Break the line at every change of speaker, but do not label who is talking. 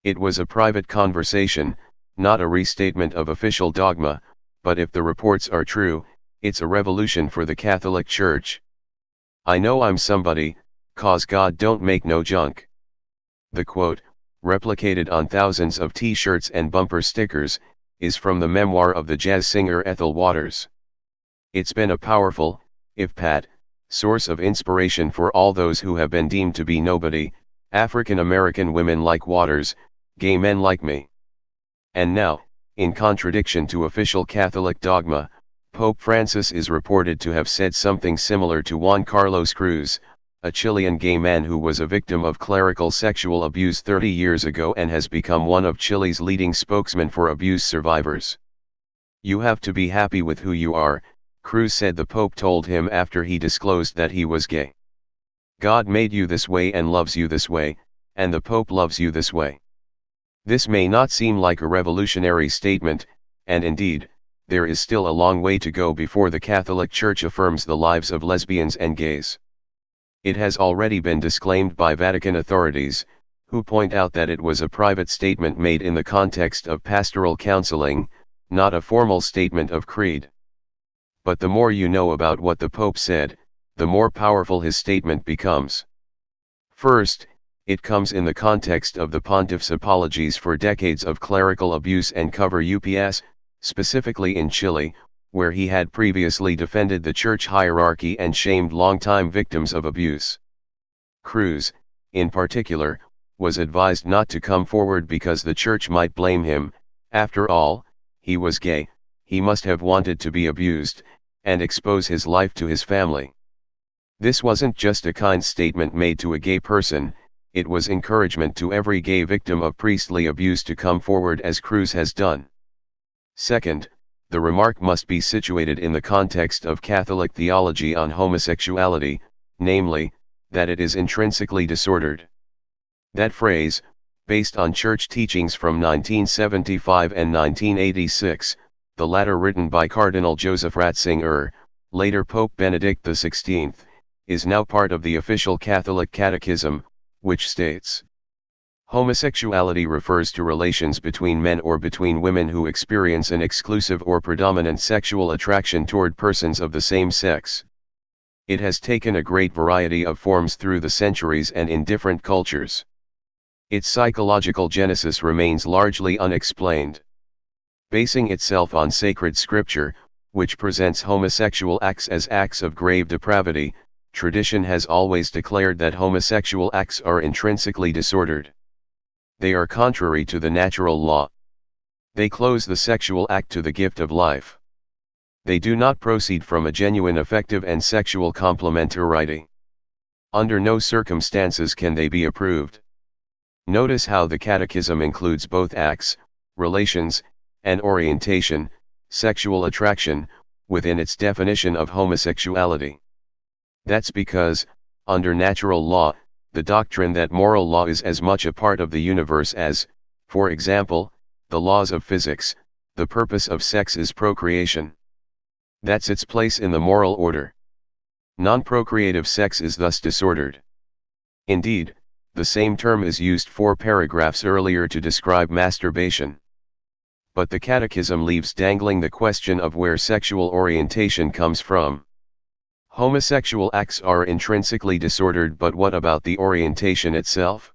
It was a private conversation, not a restatement of official dogma, but if the reports are true, it's a revolution for the Catholic Church. I know I'm somebody, 'cause God don't make no junk. The quote, replicated on thousands of t-shirts and bumper stickers, is from the memoir of the jazz singer Ethel Waters. It's been a powerful, if pat, source of inspiration for all those who have been deemed to be nobody, African American women like Waters, gay men like me. And now, in contradiction to official Catholic dogma, Pope Francis is reported to have said something similar to Juan Carlos Cruz, a Chilean gay man who was a victim of clerical sexual abuse 30 years ago and has become one of Chile's leading spokesmen for abuse survivors. You have to be happy with who you are, Cruz said the Pope told him after he disclosed that he was gay. God made you this way and loves you this way, and the Pope loves you this way. This may not seem like a revolutionary statement, and indeed, there is still a long way to go before the Catholic Church affirms the lives of lesbians and gays. It has already been disclaimed by Vatican authorities, who point out that it was a private statement made in the context of pastoral counseling, not a formal statement of creed. But the more you know about what the Pope said, the more powerful his statement becomes. First, it comes in the context of the pontiff's apologies for decades of clerical abuse and cover-ups, specifically in Chile, where he had previously defended the church hierarchy and shamed longtime victims of abuse. Cruz, in particular, was advised not to come forward because the church might blame him. After all, he was gay, he must have wanted to be abused, and expose his life to his family. This wasn't just a kind statement made to a gay person, it was encouragement to every gay victim of priestly abuse to come forward as Cruz has done. Second, the remark must be situated in the context of Catholic theology on homosexuality, namely, that it is intrinsically disordered. That phrase, based on church teachings from 1975 and 1986, the latter written by Cardinal Joseph Ratzinger, later Pope Benedict XVI, is now part of the official Catholic Catechism, which states, homosexuality refers to relations between men or between women who experience an exclusive or predominant sexual attraction toward persons of the same sex. It has taken a great variety of forms through the centuries and in different cultures. Its psychological genesis remains largely unexplained. Basing itself on sacred scripture, which presents homosexual acts as acts of grave depravity, tradition has always declared that homosexual acts are intrinsically disordered. They are contrary to the natural law. They close the sexual act to the gift of life. They do not proceed from a genuine affective and sexual complementarity. Under no circumstances can they be approved. Notice how the Catechism includes both acts, relations, and orientation, sexual attraction, within its definition of homosexuality. That's because, under natural law, the doctrine that moral law is as much a part of the universe as, for example, the laws of physics, the purpose of sex is procreation. That's its place in the moral order. Non-procreative sex is thus disordered. Indeed, the same term is used 4 paragraphs earlier to describe masturbation. But the Catechism leaves dangling the question of where sexual orientation comes from. Homosexual acts are intrinsically disordered, but what about the orientation itself?